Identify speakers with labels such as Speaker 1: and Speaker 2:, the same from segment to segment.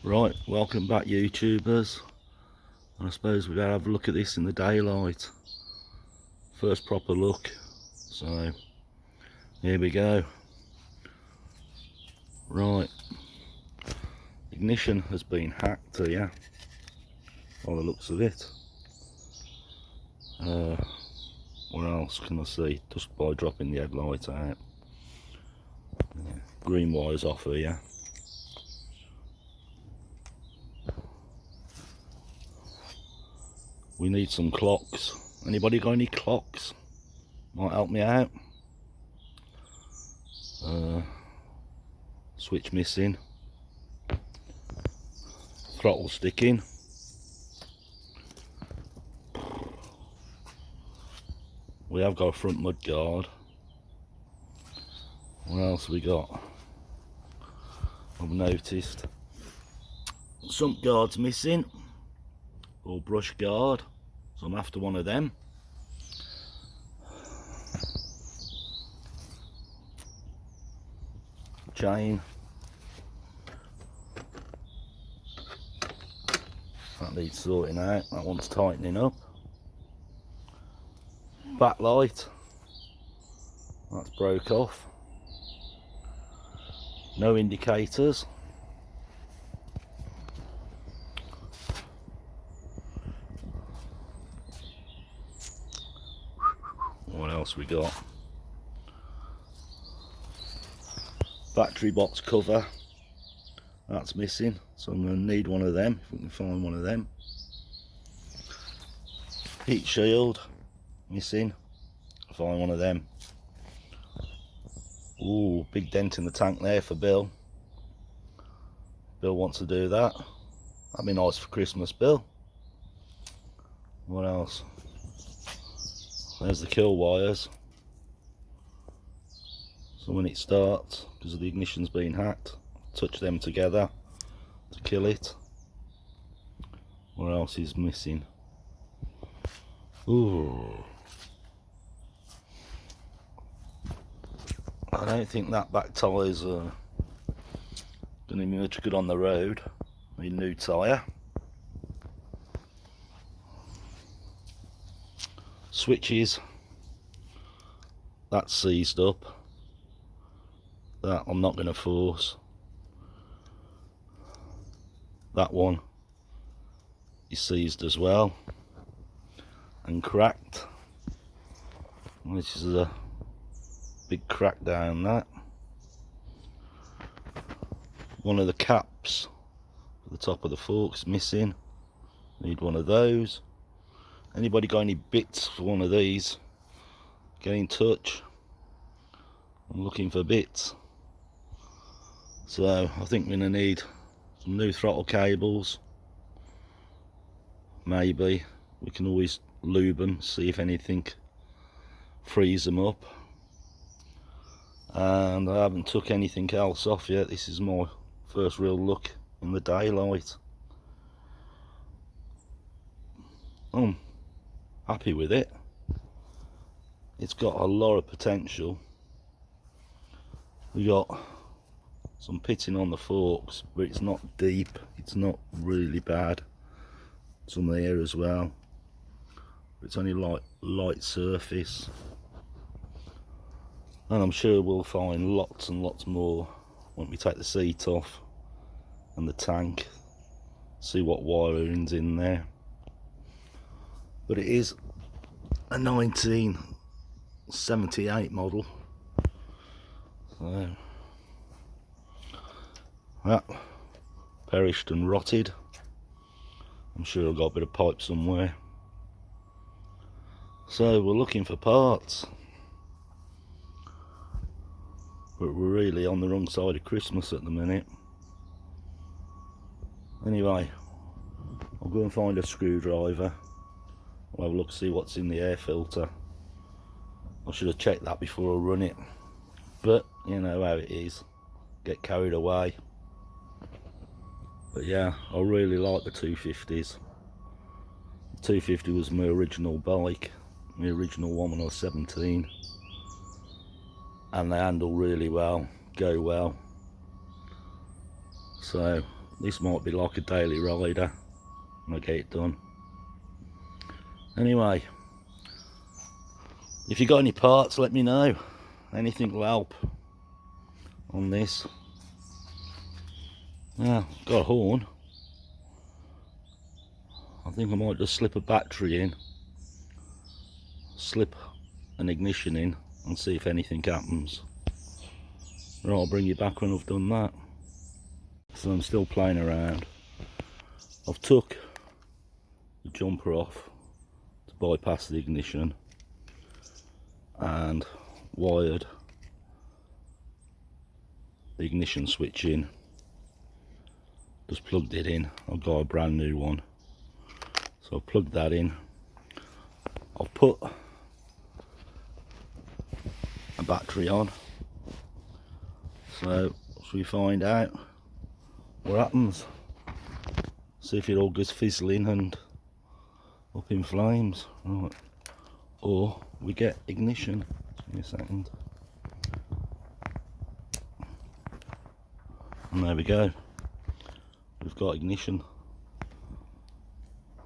Speaker 1: Right, welcome back YouTubers. I suppose we're going to have a look at this in the daylight. First proper look. So, here we go. Right. Ignition has been hacked here, by the looks of it. What else can I see? Just by dropping the headlight out. Yeah. Green wire's off here. We need some clocks. Anybody got any clocks? Might help me out. Switch missing. Throttle sticking. We have got a front mud guard. What else we got? I've noticed sump guard's missing, or brush guard, so I'm after one of them. Chain, that needs sorting out, that one's tightening up. Backlight, that's broke off. No indicators. What else we got? Battery box cover, that's missing, so I'm going to need one of them if we can find one of them. Heat shield, missing, find one of them. Ooh, big dent in the tank there for Bill. Bill wants to do that. That'd be nice for Christmas, Bill. What else? There's the kill wires. So when it starts, because the ignition's been hacked, touch them together to kill it. What else is missing? Ooh. I don't think that back tyre's going to be much good on the road. Need a new tyre. Switches, that's seized up. That I'm not going to force. That one is seized as well and cracked. This is a big crack down that. One of the caps for the top of the fork's missing. Need one of those. Anybody got any bits for one of these? Get in touch. I'm looking for bits. So I think we're going to need some new throttle cables. Maybe we can always lube them, see if anything frees them up. And I haven't took anything else off yet. This is my first real look in the daylight. I'm happy with it. It's got a lot of potential. We got some pitting on the forks, but it's not deep, it's not really bad. Some there as well, but it's only like light surface. And I'm sure we'll find lots and lots more when we take the seat off and the tank, see what wiring's in there. But it is a 1978 model. So that perished and rotted. I'm sure I've got a bit of pipe somewhere. So we're looking for parts, but we're really on the wrong side of Christmas at the minute. Anyway, I'll go and find a screwdriver. I'll have a look, see what's in the air filter. I should have checked that before I run it, but you know how it is, get carried away. But yeah, I really like the 250s. The 250 was my original bike, my original one when I was 17, and they handle really well, go well. So this might be like a daily rider when I get it done. Anyway, if you got any parts, let me know. Anything will help on this. Yeah, got a horn. I think I might just slip a battery in, slip an ignition in, and see if anything happens. Right, I'll bring you back when I've done that. So I'm still playing around. I've took the jumper off to bypass the ignition and wired the ignition switch in. Just plugged it in. I've got a brand new one. So I've plugged that in. I've put a battery on. So we find out what happens. See if it all goes fizzling and up in flames. Right. Or we get ignition. Give me a second. And there we go. We've got ignition.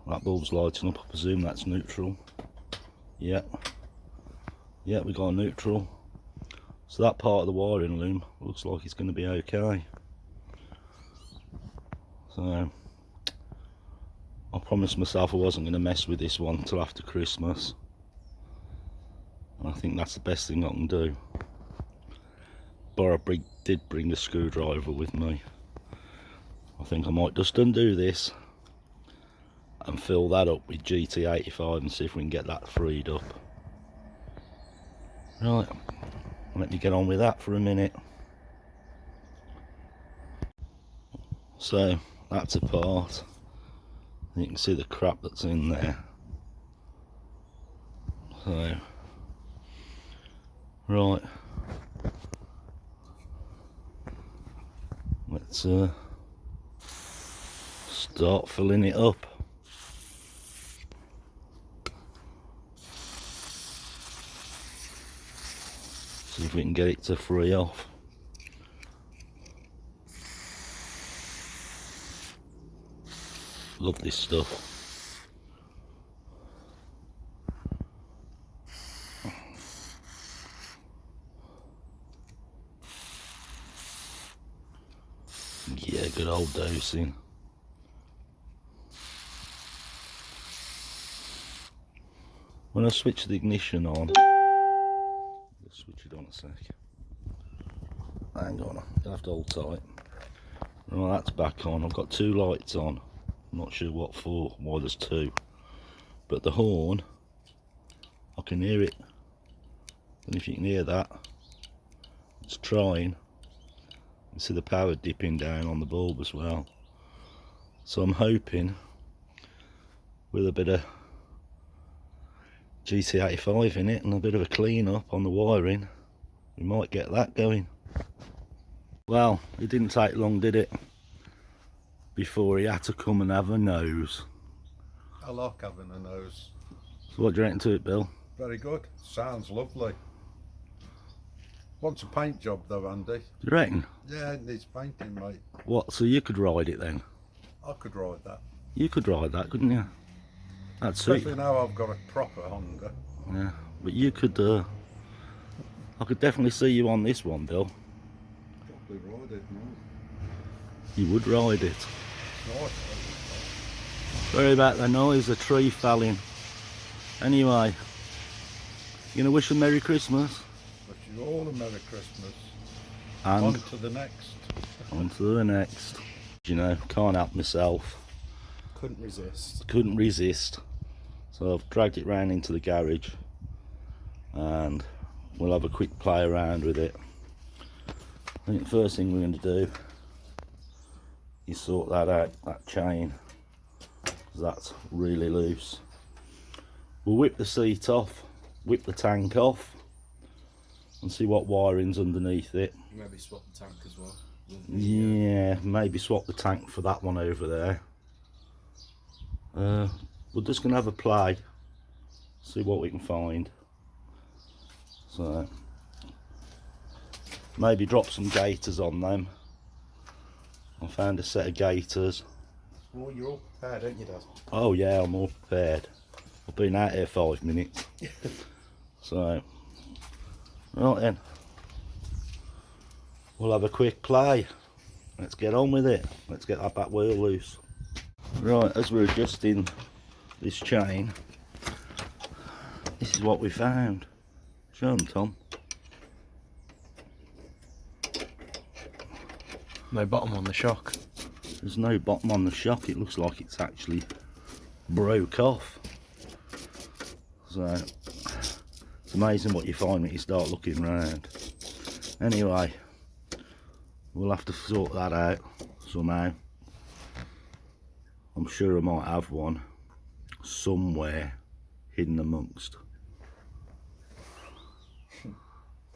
Speaker 1: That bulb's lighting up. I presume that's neutral. Yep. Yep, we got a neutral. So that part of the wiring loom looks like it's going to be okay. So I promised myself I wasn't going to mess with this one until after Christmas. And I think that's the best thing I can do. But I did bring the screwdriver with me. I think I might just undo this and fill that up with GT85 and see if we can get that freed up. Right, let me get on with that for a minute. So that's apart. You can see the crap that's in there. So, right, let's start filling it up. See if we can get it to free off. Love this stuff. Yeah, good old dosing. When I switch the ignition on, let's switch it on a sec. Hang on, you'll have to hold tight. Right, that's back on. I've got two lights on. I'm not sure what for, why there's two. But the horn, I can hear it. And if you can hear that, it's trying. You see the power dipping down on the bulb as well. So I'm hoping with a bit of GT85 in it and a bit of a clean up on the wiring, we might get that going. Well, it didn't take long, did it, before he had to come and have a nose.
Speaker 2: I like having a nose.
Speaker 1: So what do you reckon to it, Bill?
Speaker 2: Very good. Sounds lovely. Wants a paint job though, Andy.
Speaker 1: Do you reckon?
Speaker 2: Yeah, it needs painting, mate.
Speaker 1: What, so you could ride it then?
Speaker 2: I could ride that.
Speaker 1: You could ride that, couldn't you? That's sweet.
Speaker 2: Especially now I've got a proper Honda.
Speaker 1: Yeah, but you could, I could definitely see you on this one, Bill.
Speaker 2: Probably ride it, no.
Speaker 1: You would ride it.
Speaker 2: Nice.
Speaker 1: Sorry about the noise, the tree fell in. Anyway, you gonna wish them Merry Christmas?
Speaker 2: Wish you all a Merry Christmas.
Speaker 1: And
Speaker 2: on to the next.
Speaker 1: On to the next. You know, can't help myself.
Speaker 3: Couldn't resist.
Speaker 1: Couldn't resist. So I've dragged it round into the garage and we'll have a quick play around with it. I think the first thing we're going to do is sort that out, that chain, because that's really loose. We'll whip the seat off, whip the tank off and see what wiring's underneath it.
Speaker 3: Maybe swap the tank as well.
Speaker 1: Yeah, maybe swap the tank for that one over there. We're just going to have a play, see what we can find. So maybe drop some gaiters on them I found a set of gaiters.
Speaker 3: Well, you're all prepared, aren't you, Dad?
Speaker 1: Oh yeah, I'm all prepared. I've been out here 5 minutes. So, right then. We'll have a quick play. Let's get on with it. Let's get that back wheel loose. Right, as we're adjusting this chain, this is what we found. Show them, Tom.
Speaker 3: No bottom on the shock.
Speaker 1: There's no bottom on the shock. It looks like it's actually broke off. So it's amazing what you find when you start looking around. Anyway, we'll have to sort that out somehow. I'm sure I might have one somewhere hidden amongst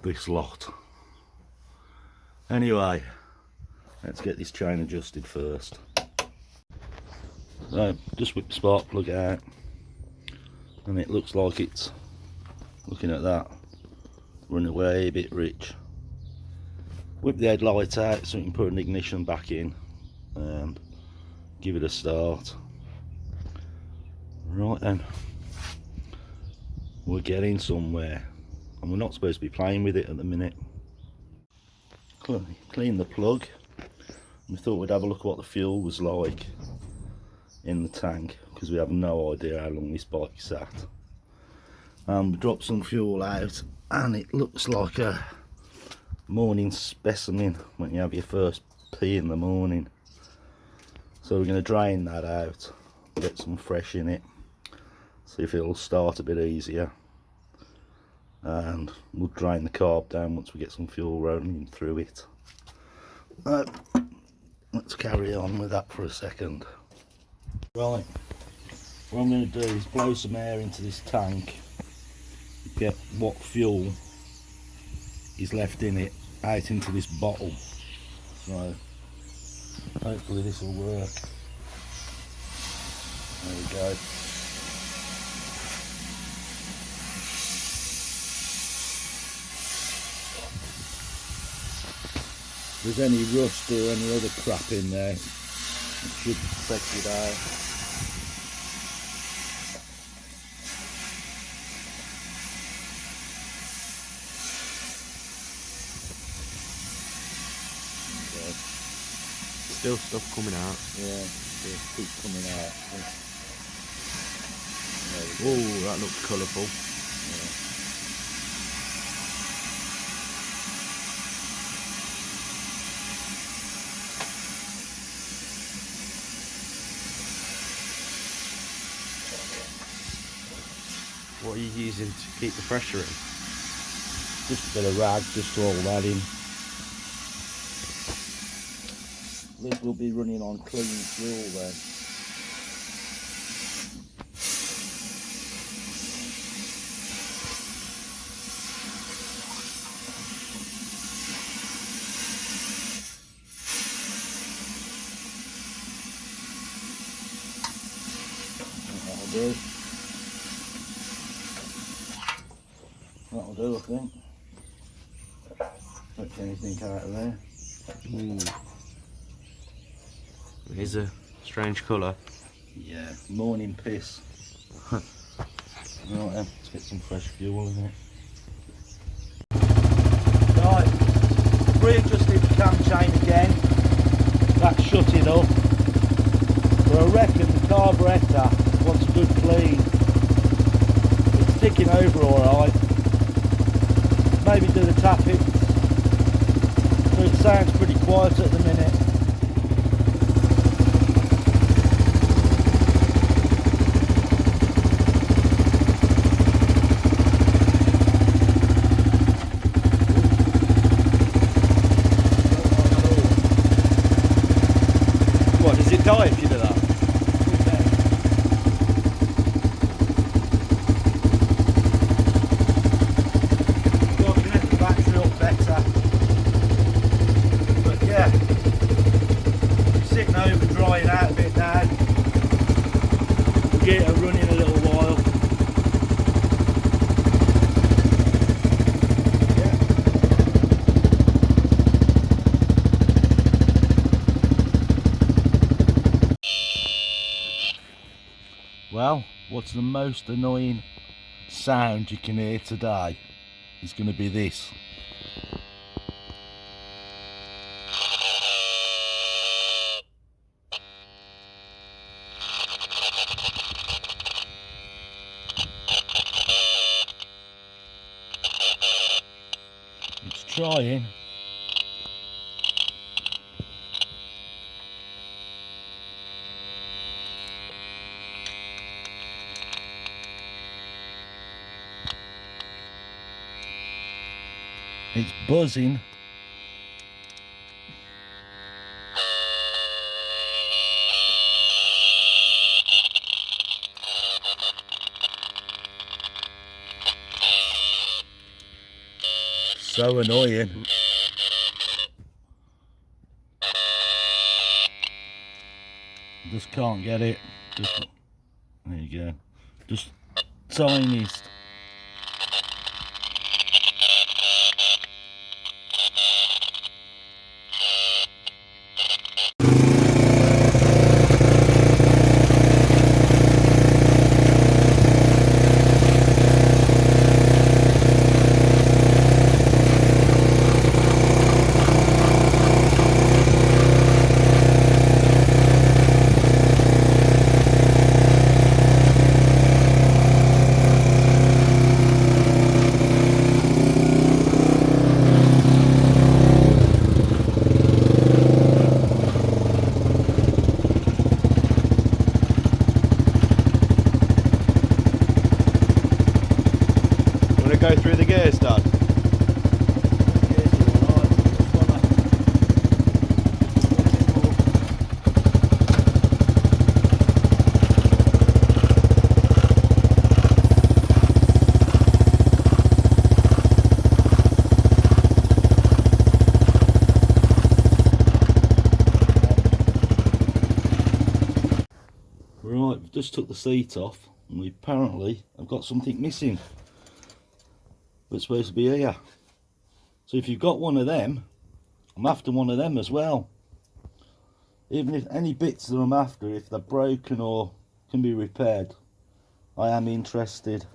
Speaker 1: this lot. Anyway, let's get this chain adjusted first. So just whip the spark plug out, and it looks like it's, looking at that, running away a bit rich. Whip the headlight out so we can put an ignition back in and give it a start. Right then, we're getting somewhere, and we're not supposed to be playing with it at the minute. Clean the plug. We thought we'd have a look at what the fuel was like in the tank, because we have no idea how long this bike sat. We dropped some fuel out, and it looks like a morning specimen when you have your first pee in the morning. So we're going to drain that out, get some fresh in it, see if it'll start a bit easier, and we'll drain the carb down once we get some fuel rolling through it. Let's carry on with that for a second. Right, what I'm going to do is blow some air into this tank, get what fuel is left in it out into this bottle. So hopefully this will work. There we go. If there's any rust or any other crap in there, it should fetch it out. Okay.
Speaker 3: Still stuff coming out.
Speaker 1: Yeah, it keeps coming out.
Speaker 3: Oh, that looks colourful.
Speaker 1: Yeah.
Speaker 3: What are you using to keep the pressure in?
Speaker 1: Just a bit of rag, just to hold that in. This will be running on clean fuel then. That'll do. That'll do, I think. Don't get anything out of there.
Speaker 3: It is a strange colour.
Speaker 1: Yeah, morning piss. Right then, let's get some fresh fuel in it. Right, readjusted the cam chain again. That shut it up. But I reckon the carburettor wants a good clean. It's ticking over alright. Maybe do the tapping. So it sounds pretty quiet at the minute.
Speaker 3: What, does it die if you do that?
Speaker 1: Drying out a bit now. We'll get it running a little while. Well, what's the most annoying sound you can hear today is going to be this. It's trying. It's buzzing. So annoying. Just can't get it. Just, there you go. Just tiniest.
Speaker 3: Go through the gears, Dad.
Speaker 1: Right, we've just took the seat off and we apparently have got something missing. It's supposed to be here. So if you've got one of them, I'm after one of them as well. Even if any bits that I'm after, if they're broken or can be repaired, I am interested.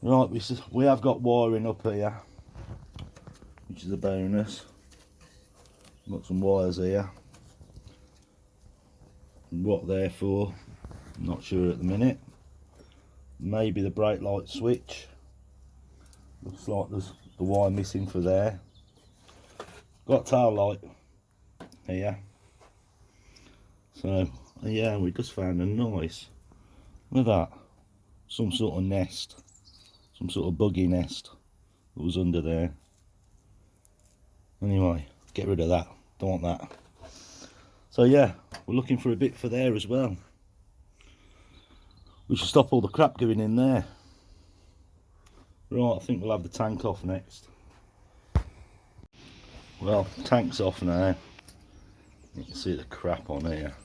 Speaker 1: Right, we have got wiring up here, which is a bonus. Got some wires here. What they're for, I'm not sure at the minute. Maybe the brake light switch. Looks like there's the wire missing for there. Got tail light here. So yeah, we just found a nice, look at that, some sort of nest, some sort of buggy nest that was under there. Anyway, get rid of that, don't want that. So yeah, we're looking for a bit for there as well. We should stop all the crap going in there. Right, I think we'll have the tank off next. Well, tank's off now. You can see the crap on here.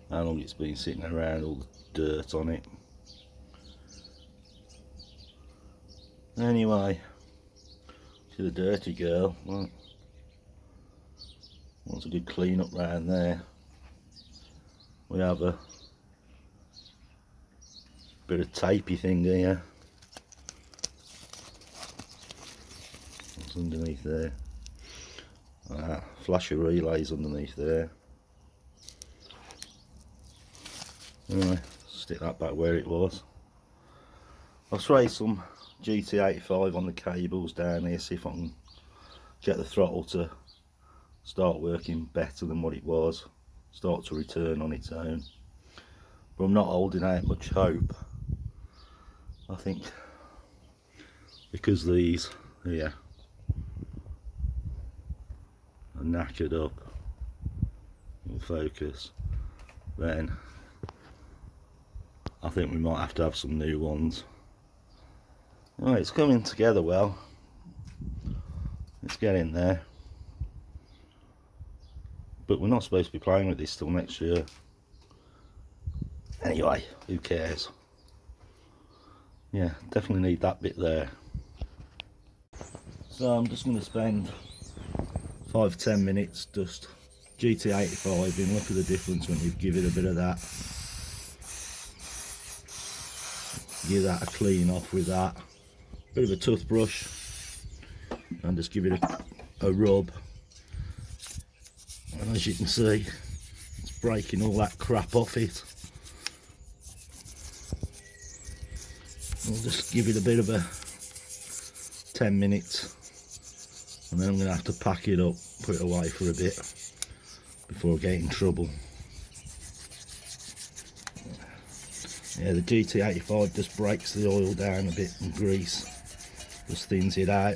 Speaker 1: How long it's been sitting around, all the dirt on it. Anyway, see the dirty girl. Well, wants a good clean up round there. We have a bit of tapey thing here. What's underneath there? Flasher relays underneath there. Anyway, stick that back where it was. I'll spray some GT85 on the cables down here, see if I can get the throttle to start working better than what it was, start to return on its own. But I'm not holding out much hope. I think because these here are knackered up, will focus, then I think we might have to have some new ones. Right, it's coming together well. It's getting there. But we're not supposed to be playing with this till next year. Anyway, who cares? Yeah, definitely need that bit there. So I'm just going to spend 5-10 minutes just GT85 in. Look at the difference when you give it a bit of that. give that a clean off with that. Bit of a toothbrush, and just give it a rub. And as you can see, it's breaking all that crap off it. I'll just give it a bit of a 10 minutes, and then I'm going to have to pack it up, put it away for a bit before I get in trouble. Yeah, the GT85 just breaks the oil down a bit and grease, just thins it out.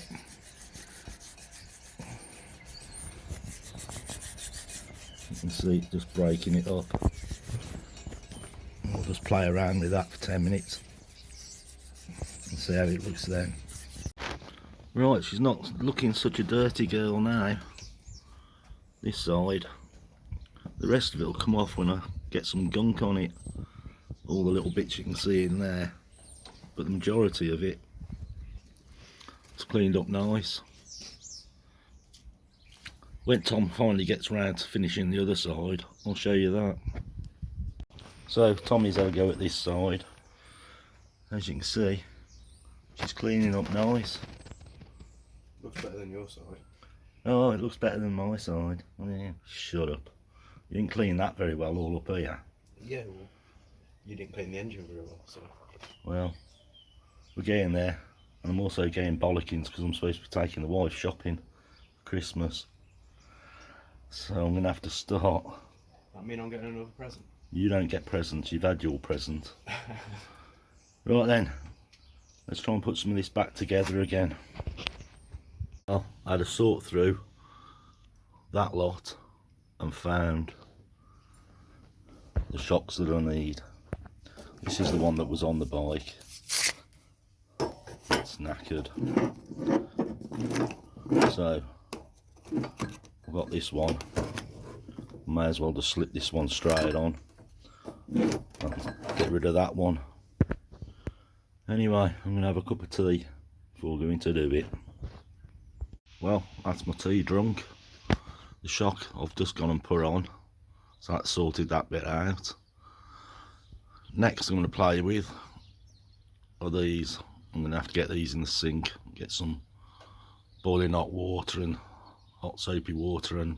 Speaker 1: You can see it just breaking it up. I'll just play around with that for 10 minutes and see how it looks then. Right, she's not looking such a dirty girl now, this side. The rest of it will come off when I get some gunk on it. All the little bits you can see in there, but the majority of it, it's cleaned up nice. When Tom finally gets round to finishing the other side, I'll show you that. So Tommy's had a go at this side. As you can see, she's cleaning up nice.
Speaker 3: Looks better than your side.
Speaker 1: Oh, it looks better than my side. Oh, yeah. Shut up. You didn't clean that very well all up here.
Speaker 3: Yeah, well, you didn't clean the engine very well, so.
Speaker 1: Well, we're getting there. And I'm also getting bollockings because I'm supposed to be taking the wife shopping for Christmas. So I'm going to have to start.
Speaker 3: That mean I'm getting another present?
Speaker 1: You don't get presents, you've had your present. Right then, let's try and put some of this back together again. Well, I had a sort through that lot and found the shocks that I need. This is the one that was on the bike. It's knackered. So, I've got this one. May as well just slip this one straight on. Get rid of that one. Anyway, I'm going to have a cup of tea before going to do it. Well, that's my tea drunk. The shock I've just gone and put on, so that sorted that bit out. Next I'm going to play with are these. I'm going to have to get these in the sink, get some boiling hot water and hot soapy water and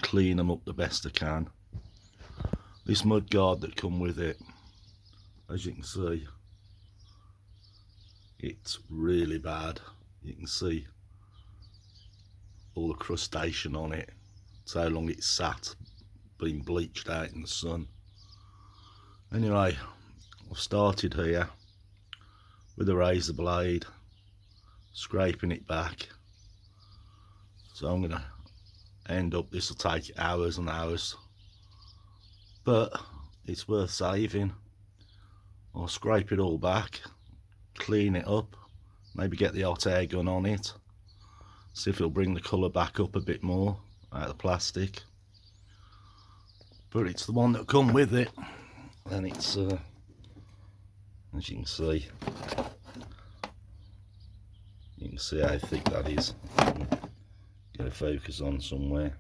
Speaker 1: clean them up the best I can. This mud guard that come with it, as you can see, it's really bad. You can see all the crustation on it. It's how long it's sat, being bleached out in the sun. Anyway, I've started here with a razor blade, scraping it back. So I'm going to end up, this will take hours and hours, but it's worth saving. I'll scrape it all back, clean it up, maybe get the hot air gun on it, see if it'll bring the colour back up a bit more out of the plastic. But it's the one that come with it, and it's as you can see how thick that is. Get a focus on somewhere.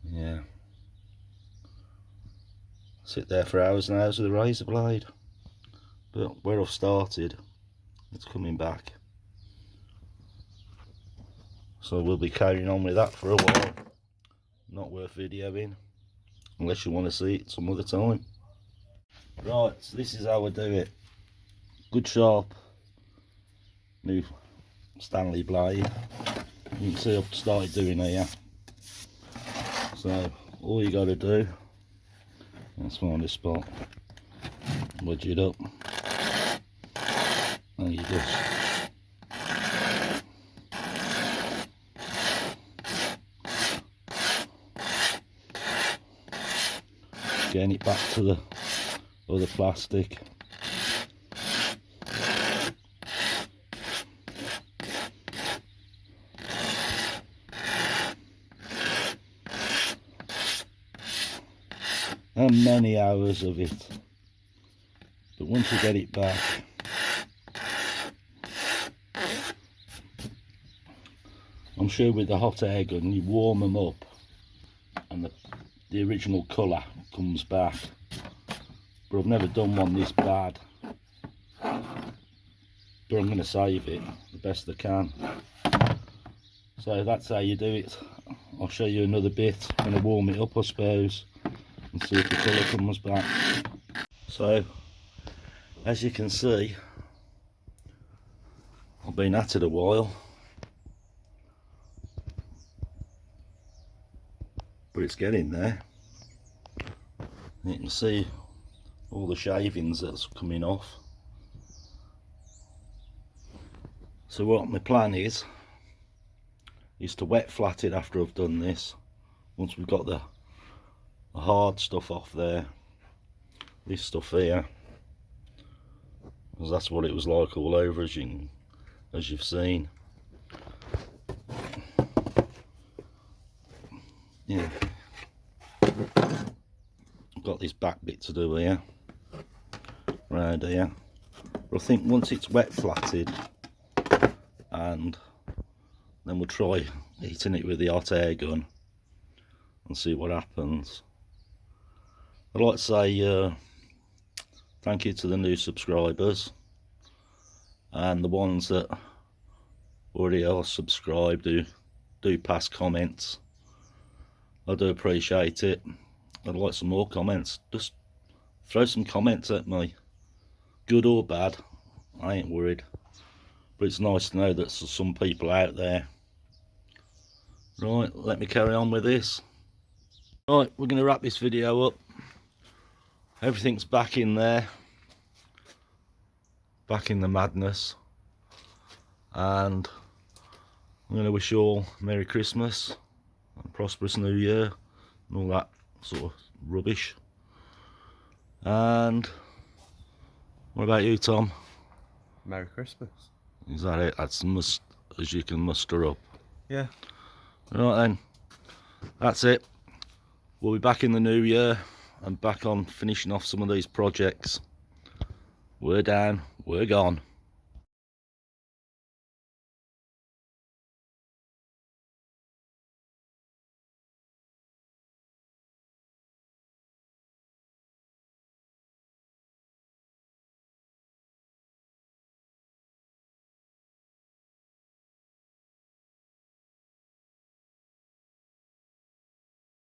Speaker 1: Yeah, sit there for hours and hours with a razor blade, but where I've started, it's coming back. So we'll be carrying on with that for a while. Not worth videoing unless you want to see it some other time. Right, so this is how I do it. Good sharp new Stanley blade. You can see I've started doing here. So all you got to do, let's find a spot, wedge it up, and you just getting it back to the other plastic. And many hours of it, but once you get it back, I'm sure with the hot air gun you warm them up and the original colour comes back, but I've never done one this bad. But I'm going to save it the best I can. So that's how you do it. I'll show you another bit. I'm going to warm it up, I suppose, and see if the colour comes back. So, as you can see, I've been at it a while, but it's getting there. You can see all the shavings that's coming off. So what my plan is to wet flat it after I've done this. Once we've got the hard stuff off there, this stuff here, because that's what it was like all over, as you've seen. Yeah, I've got this back bit to do here, round here. But I think once it's wet flatted, and then we'll try heating it with the hot air gun and see what happens. I'd like to say thank you to the new subscribers and the ones that already are subscribed do pass comments. I do appreciate it. I'd like some more comments. Just throw some comments at me, good or bad. I ain't worried. But it's nice to know that there's some people out there. Right, let me carry on with this. Right, we're going to wrap this video up. Everything's back in there. Back in the madness. And I'm going to wish you all Merry Christmas and prosperous New Year and all that sort of rubbish. And what about you, Tom?
Speaker 3: Merry Christmas.
Speaker 1: Is that it? That's as you can muster up.
Speaker 3: Yeah.
Speaker 1: Right then, that's it. We'll be back in the new year and back on finishing off some of these projects. We're down, we're gone.